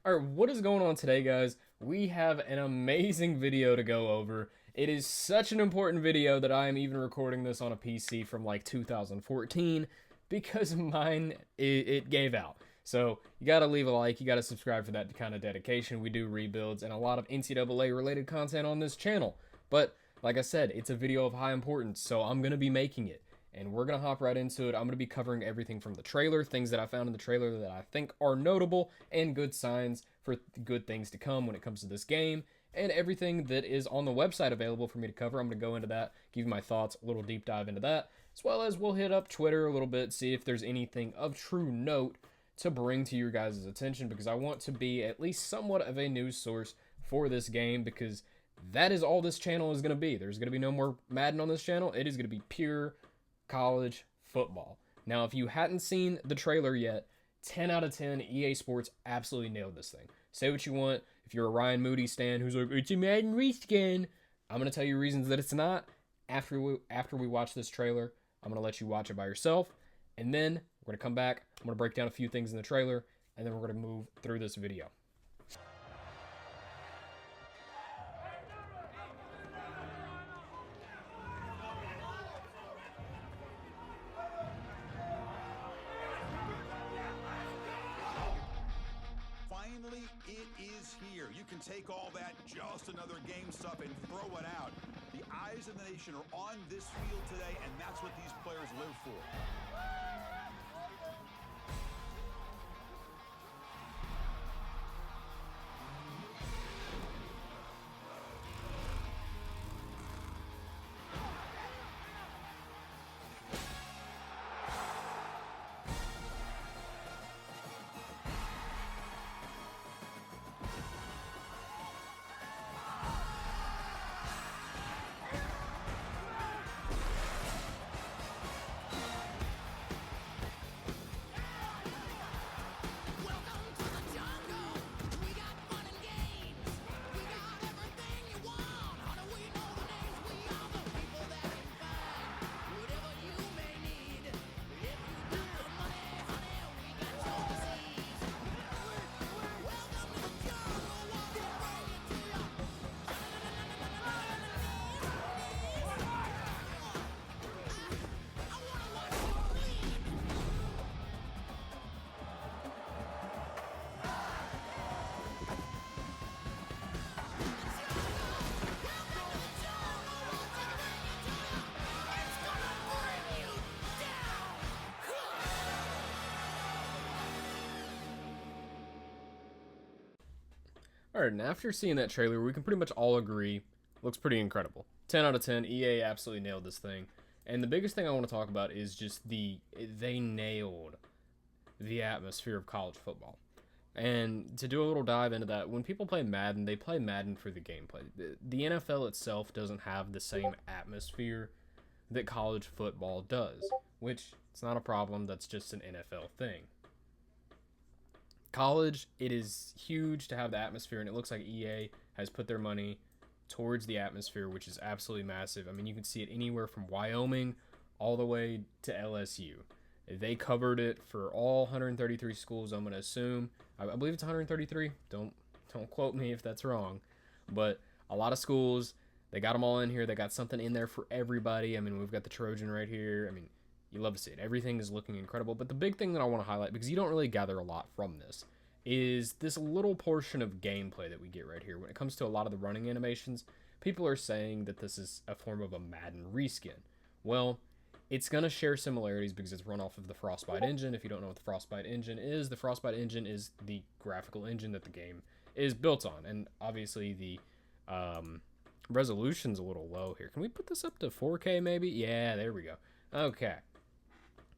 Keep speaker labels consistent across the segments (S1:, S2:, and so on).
S1: All right, what is going on today, guys? We have an amazing video to go over. It is such an important video that I am even recording this on a PC from like 2014 because mine it gave out. So you gotta leave a like, you gotta subscribe for that kind of dedication. We do rebuilds and a lot of NCAA related content on this channel. But like I said, it's a video of high importance, so I'm gonna be making it. And we're going to hop right into it. I'm going to be covering everything from the trailer, things that I found in the trailer that I think are notable, and good signs for good things to come when it comes to this game, and everything that is on the website available for me to cover. I'm going to go into that, give you my thoughts, a little deep dive into that, as well as we'll hit up Twitter a little bit, see if there's anything of true note to bring to your guys' attention, because I want to be at least somewhat of a news source for this game, because that is all this channel is going to be. There's going to be no more Madden on this channel. It is going to be pure college football. Now, if you hadn't seen the trailer yet, 10 out of 10, EA Sports absolutely nailed this thing. Say what you want. If you're a Ryan Moody stan who's like, it's a Madden reskin, I'm going to tell you reasons that it's not. After we watch this trailer, I'm going to let you watch it by yourself. And then we're going to come back. I'm going to break down a few things in the trailer. And then we're going to move through this video.
S2: Finally, it is here. You can take all that just another game stuff and throw it out. The eyes of the nation are on this field today, and that's what these players live for.
S1: Alright, and after seeing that trailer, we can pretty much all agree, looks pretty incredible. 10 out of 10, EA absolutely nailed this thing. And the biggest thing I want to talk about is just they nailed the atmosphere of college football. And to do a little dive into that, when people play Madden, they play Madden for the gameplay. The NFL itself doesn't have the same atmosphere that college football does, which it's not a problem, that's just an NFL thing. College, it is huge to have the atmosphere, and it looks like EA has put their money towards the atmosphere, which is absolutely massive. I mean, you can see it anywhere from Wyoming all the way to LSU. They covered it for all 133 schools, I'm going to assume. I believe it's 133. Don't quote me if that's wrong. But a lot of schools, they got them all in here. They got something in there for everybody. I mean, we've got the Trojan right here. I mean, you love to see it. Everything is looking incredible. But the big thing that I want to highlight, because you don't really gather a lot from this, is this little portion of gameplay that we get right here. When it comes to a lot of the running animations, people are saying that this is a form of a Madden reskin. Well, it's going to share similarities because it's run off of the Frostbite engine. If you don't know what the Frostbite engine is the graphical engine that the game is built on. And obviously the resolution's a little low here. Can we put this up to 4K maybe? Yeah, there we go. Okay.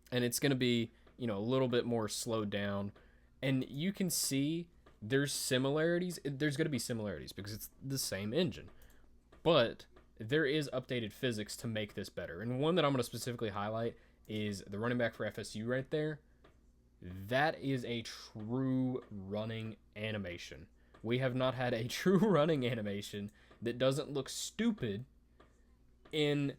S1: And it's going to be, a little bit more slowed down. And you can see there's similarities. There's going to be similarities because it's the same engine. But there is updated physics to make this better. And one that I'm going to specifically highlight is the running back for FSU right there. That is a true running animation. We have not had a true running animation that doesn't look stupid in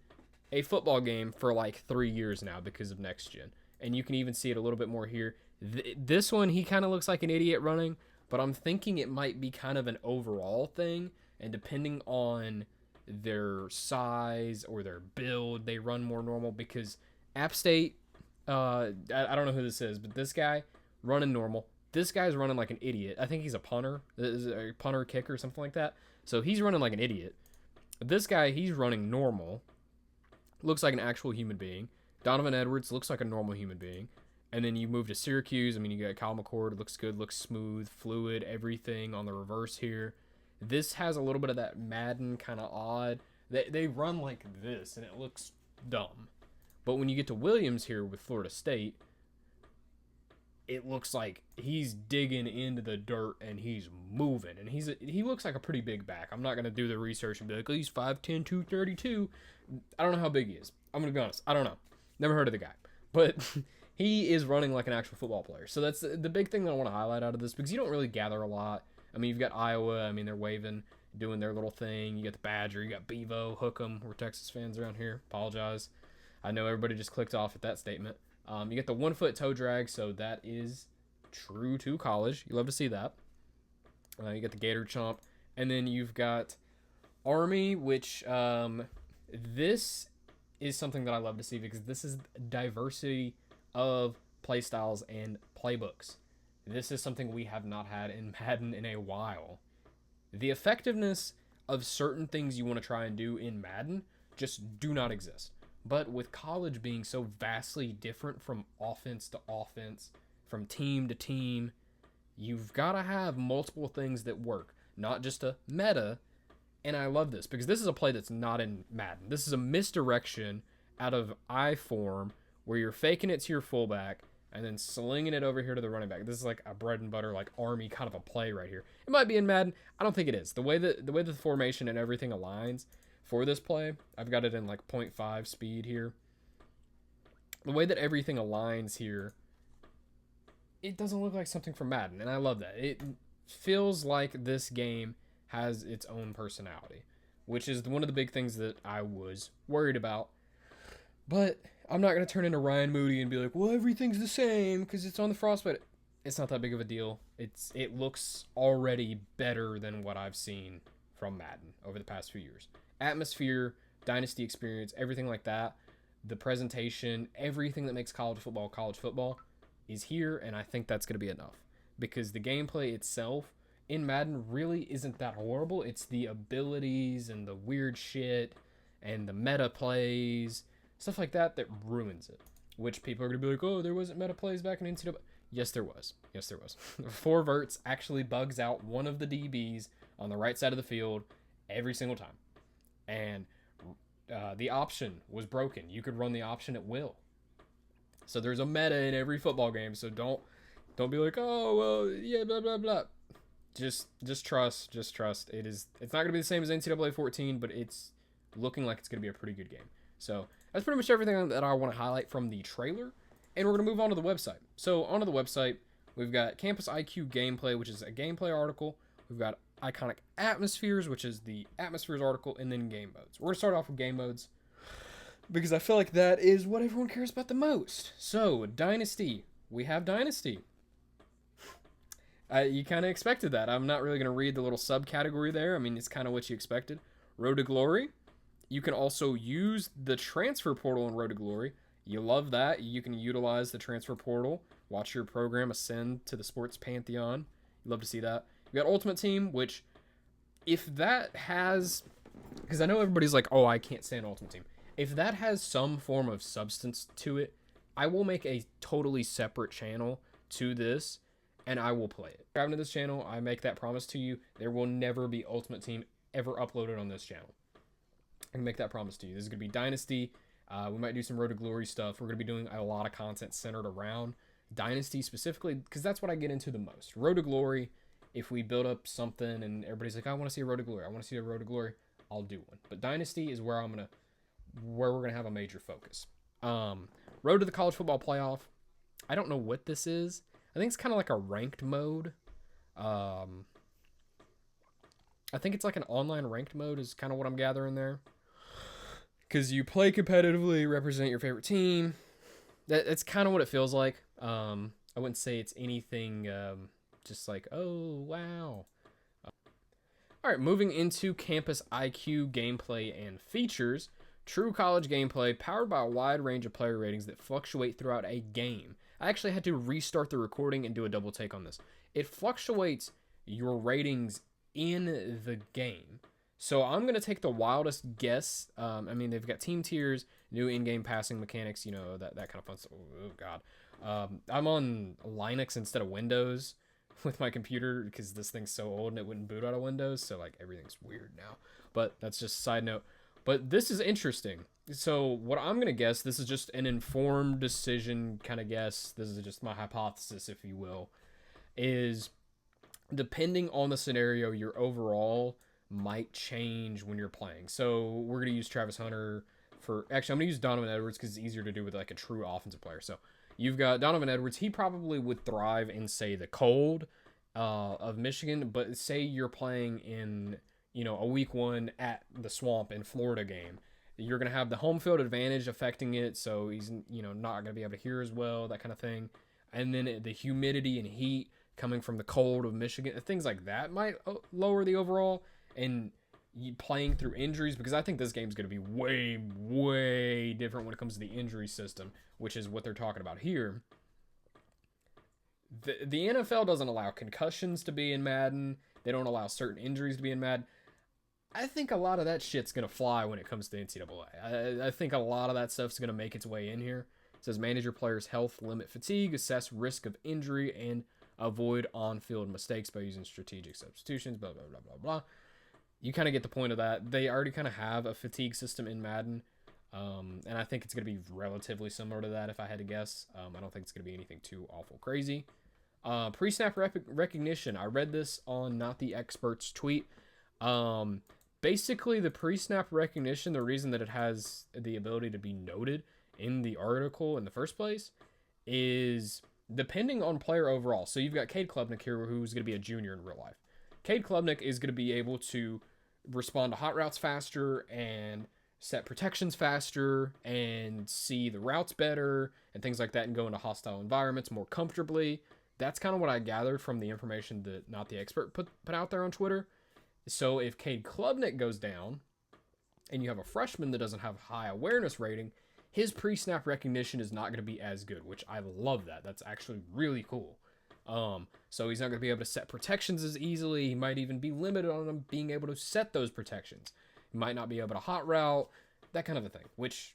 S1: a football game for like 3 years now because of next gen. And you can even see it a little bit more here. This one, he kind of looks like an idiot running, but I'm thinking it might be kind of an overall thing, and depending on their size or their build, they run more normal because App State, I don't know who this is, but this guy running normal. This guy's running like an idiot. I think he's a punter, a punter kicker, something like that. So he's running like an idiot. This guy, he's running normal. Looks like an actual human being. Donovan Edwards looks like a normal human being. And then you move to Syracuse. I mean, you got Kyle McCord. Looks good, looks smooth, fluid, everything on the reverse here. This has a little bit of that Madden kind of odd. They run like this, and it looks dumb. But when you get to Williams here with Florida State, it looks like he's digging into the dirt and he's moving. And he looks like a pretty big back. I'm not going to do the research and be like, oh, he's 5'10", 232. I don't know how big he is. I'm going to be honest. I don't know. Never heard of the guy. But he is running like an actual football player. So that's the big thing that I want to highlight out of this, because you don't really gather a lot. I mean, you've got Iowa. I mean, they're waving, doing their little thing. You got the Badger. You got Bevo, Hook'em. We're Texas fans around here. Apologize. I know everybody just clicked off at that statement. You get the 1 foot toe drag, so that is true to college. You love to see that. You get the Gator Chomp. And then you've got Army, which this is something that I love to see, because this is diversity of play styles and playbooks. This is something we have not had in Madden in a while. The effectiveness of certain things you want to try and do in Madden just do not exist. But with college being so vastly different from offense to offense, from team to team, you've got to have multiple things that work, not just a meta. And I love this, because this is a play that's not in Madden. This is a misdirection out of I form, where you're faking it to your fullback and then slinging it over here to the running back. This is like a bread and butter, like Army kind of a play right here. It might be in Madden. I don't think it is. The way that the formation and everything aligns for this play, I've got it in like 0.5 speed here. The way that everything aligns here, it doesn't look like something from Madden, and I love that. It feels like this game has its own personality, which is one of the big things that I was worried about. But I'm not going to turn into Ryan Moody and be like, well, everything's the same because it's on the Frostbite. It's not that big of a deal. It looks already better than what I've seen from Madden over the past few years. Atmosphere, dynasty experience, everything like that, the presentation, everything that makes college football is here, and I think that's going to be enough, because the gameplay itself in Madden really isn't that horrible. It's the abilities and the weird shit and the meta plays, stuff like that ruins it, which people are going to be like, oh, there wasn't meta plays back in NCAA. Yes, there was. 4 verts actually bugs out one of the DBs on the right side of the field every single time. And the option was broken. You could run the option at will. So there's a meta in every football game. So don't be like, oh, well, yeah, blah, blah, blah. Just trust. It's not going to be the same as NCAA 14, but it's looking like it's going to be a pretty good game. So that's pretty much everything that I want to highlight from the trailer. And we're going to move on to the website. So onto the website, we've got Campus IQ Gameplay, which is a gameplay article. We've got Iconic Atmospheres, which is the Atmospheres article, and then Game Modes. We're going to start off with Game Modes, because I feel like that is what everyone cares about the most. So, Dynasty. We have Dynasty. You kind of expected that. I'm not really going to read the little subcategory there. I mean, it's kind of what you expected. Road to Glory. You can also use the transfer portal in Road to Glory. You love that. You can utilize the transfer portal. Watch your program ascend to the sports pantheon. You love to see that. We got Ultimate Team, which, if that has, because I know everybody's like, oh, I can't stand Ultimate Team. If that has some form of substance to it, I will make a totally separate channel to this, and I will play it. Driving to this channel, I make that promise to you. There will never be Ultimate Team ever uploaded on this channel. I can make that promise to you. This is going to be Dynasty. We might do some Road to Glory stuff. We're going to be doing a lot of content centered around Dynasty specifically, because that's what I get into the most. Road to Glory, if we build up something and everybody's like, I want to see a Road to Glory, I'll do one. But Dynasty is where we're going to have a major focus. Road to the College Football Playoff. I don't know what this is. I think it's kind of like a ranked mode. I think it's like an online ranked mode is kind of what I'm gathering there. Because you play competitively, represent your favorite team. That's kind of what it feels like. I wouldn't say it's anything just like, oh, wow. All right, moving into Campus IQ gameplay and features. True college gameplay powered by a wide range of player ratings that fluctuate throughout a game. I actually had to restart the recording and do a double take on this. It fluctuates your ratings in the game. So I'm going to take the wildest guess. I mean, they've got team tiers, new in-game passing mechanics, you know, that kind of fun stuff. Oh, God. I'm on Linux instead of Windows with my computer because this thing's so old and it wouldn't boot out of Windows. So, like, everything's weird now. But that's just a side note. But this is interesting. So what I'm going to guess, this is just an informed decision kind of guess. This is just my hypothesis, if you will, is depending on the scenario, your overall might change when you're playing. So we're going to use Travis Hunter for... Actually, I'm going to use Donovan Edwards because it's easier to do with like a true offensive player. So you've got Donovan Edwards. He probably would thrive in, say, the cold of Michigan. But say you're playing in, you know, a week 1 at the Swamp in Florida game. You're going to have the home field advantage affecting it. So he's, you know, not going to be able to hear as well, that kind of thing. And then the humidity and heat coming from the cold of Michigan, things like that might lower the overall. And playing through injuries, because I think this game's going to be way, way different when it comes to the injury system, which is what they're talking about here. The NFL doesn't allow concussions to be in Madden. They don't allow certain injuries to be in Madden. I think a lot of that shit's going to fly when it comes to NCAA. I think a lot of that stuff's going to make its way in here. It says manage your player's health, limit fatigue, assess risk of injury, and avoid on-field mistakes by using strategic substitutions, blah, blah, blah, blah, blah. You kind of get the point of that. They already kind of have a fatigue system in Madden, and I think it's going to be relatively similar to that if I had to guess. I don't think it's going to be anything too awful crazy. Pre-snap recognition. I read this on Not the Expert's tweet. Basically, the pre-snap recognition, the reason that it has the ability to be noted in the article in the first place is depending on player overall. So you've got Cade Klubnik here, who's going to be a junior in real life. Cade Klubnik is going to be able to respond to hot routes faster and set protections faster and see the routes better and things like that and go into hostile environments more comfortably. That's kind of what I gathered from the information that Not the Expert put out there on Twitter. So if Cade Klubnik goes down and you have a freshman that doesn't have a high awareness rating, his pre-snap recognition is not going to be as good, which I love that. That's actually really cool. So he's not going to be able to set protections as easily. He might even be limited on him being able to set those protections. He might not be able to hot route, that kind of a thing, which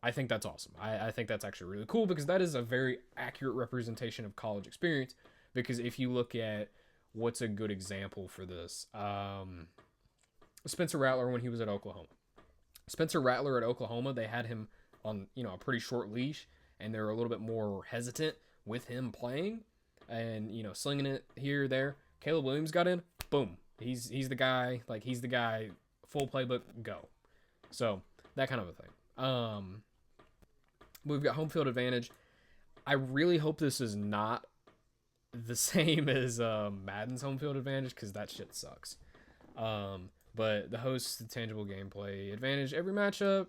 S1: I think that's awesome. I think that's actually really cool because that is a very accurate representation of college experience. Because if you look at what's a good example for this, Spencer Rattler when he was at Oklahoma. Spencer Rattler at Oklahoma, they had him on, you know, a pretty short leash, and they're a little bit more hesitant with him playing and, you know, slinging it here or there. Caleb Williams got in, boom. He's the guy, full playbook, go. So, that kind of a thing. We've got home field advantage. I really hope this is not the same as Madden's home field advantage, because that shit sucks. But the host's tangible gameplay advantage every matchup.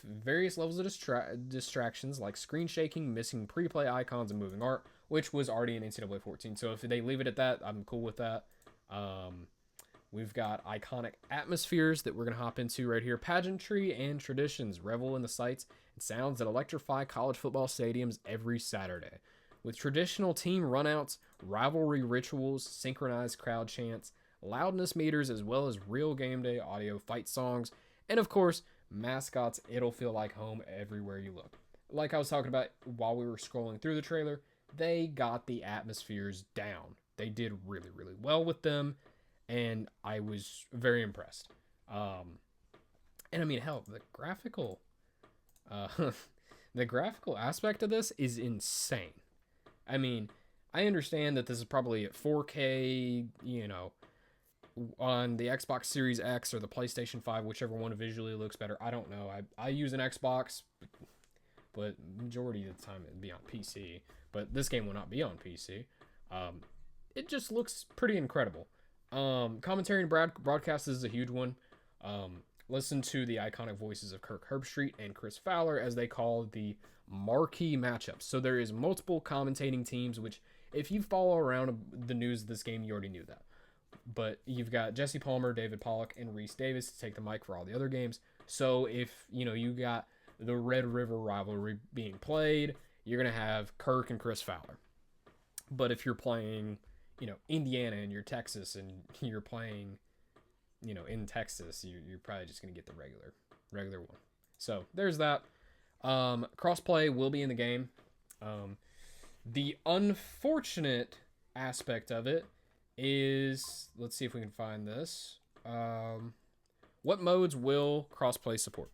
S1: Various levels of distractions like screen shaking, missing pre-play icons, and moving art, which was already in NCAA 14. So if they leave it at that, I'm cool with that. We've got iconic atmospheres that we're going to hop into right here. Pageantry and traditions revel in the sights and sounds that electrify college football stadiums every Saturday. With traditional team runouts, rivalry rituals, synchronized crowd chants, loudness meters, as well as real game day audio fight songs, and of course, mascots, it'll feel like home everywhere you look. Like I was talking about while we were scrolling through the trailer, they got the atmospheres down. They did really, really well with them, and I was very impressed. And I mean, hell, the graphical aspect of this is insane. I mean, I understand that this is probably at 4K, you know, on the Xbox Series X or the PlayStation 5, whichever one visually looks better. I don't know. I use an Xbox, but majority of the time it'd be on PC. But this game will not be on PC. It just looks pretty incredible. Commentary and broadcast is a huge one. Listen to the iconic voices of Kirk Herbstreit and Chris Fowler as they call the marquee matchups. So there is multiple commentating teams, which If you follow around the news of this game, you already knew that. But you've got Jesse Palmer, David Pollock, and Reese Davis to take the mic for all the other games. So if, you got the Red River rivalry being played, you're going to have Kirk and Chris Fowler. But if you're playing, Indiana and you're Texas and you're playing, in Texas, you're probably just going to get the regular one. So there's that. Crossplay will be in the game. The unfortunate aspect of it is, let's see if we can find this. What modes will crossplay support?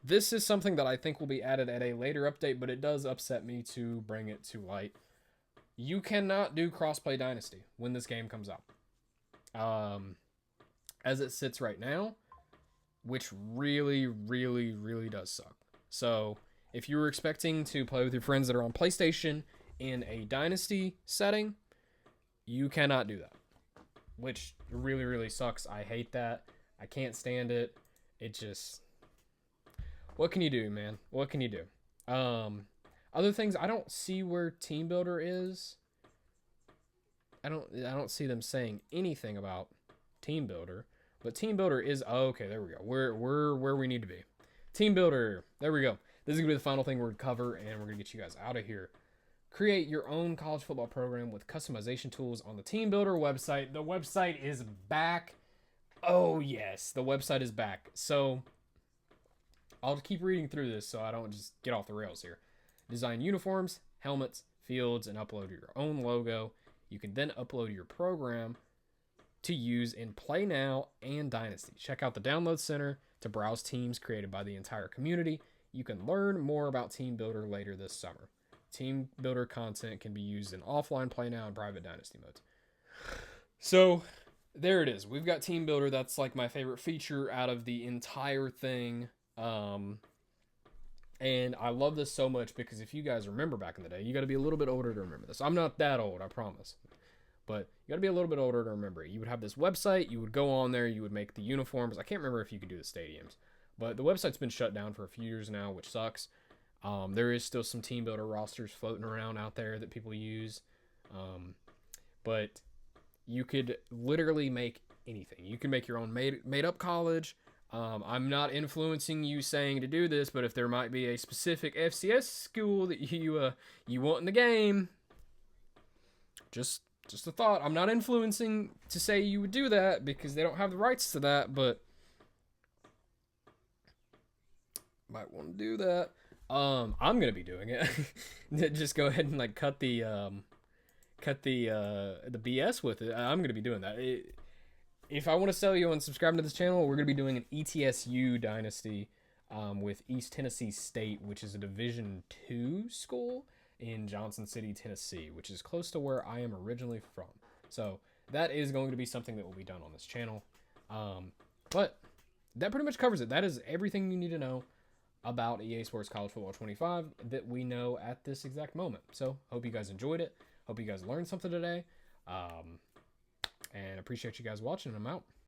S1: This is something that I think will be added at a later update, but it does upset me to bring it to light. You cannot do crossplay Dynasty when this game comes out. As it sits right now, which really, really, really does suck. So if you were expecting to play with your friends that are on PlayStation in a Dynasty setting, you cannot do that, which really, really sucks. I hate that. I can't stand it. It just... What can you do, man? What can you do? Other things, I don't see where Team Builder is. I don't see them saying anything about Team Builder. But Team Builder is... Oh, okay, there we go. We're where we need to be. Team Builder. There we go. This is going to be the final thing we're going to cover, and we're going to get you guys out of here. Create your own college football program with customization tools on the Team Builder website. The website is back. Oh, yes. The website is back. So... I'll keep reading through this so I don't just get off the rails here. Design uniforms, helmets, fields, and upload your own logo. You can then upload your program to use in Play Now and Dynasty. Check out the Download Center to browse teams created by the entire community. You can learn more about Team Builder later this summer. Team Builder content can be used in offline Play Now and private Dynasty modes. So, there it is. We've got Team Builder. That's like my favorite feature out of the entire thing. And I love this so much because if you guys remember back in the day, you got to be a little bit older to remember this. I'm not that old, I promise. But you got to be a little bit older to remember it. You would have this website, you would go on there, you would make the uniforms. I can't remember if you could do the stadiums, but the website's been shut down for a few years now, which sucks. There is still some Team Builder rosters floating around out there that people use. But you could literally make anything. You can make your own made up college. I'm not influencing you saying to do this, but if there might be a specific FCS school that you want in the game, just a thought. I'm not influencing to say you would do that because they don't have the rights to that, but might want to do that. I'm gonna be doing it. Just go ahead and cut the BS with it. I'm gonna be doing that. If I want to sell you on subscribing to this channel, we're going to be doing an ETSU Dynasty with East Tennessee State, which is a Division II school in Johnson City, Tennessee, which is close to where I am originally from. So that is going to be something that will be done on this channel. But that pretty much covers it. That is everything you need to know about EA Sports College Football 25 that we know at this exact moment. So hope you guys enjoyed it. Hope you guys learned something today. And appreciate you guys watching. I'm out.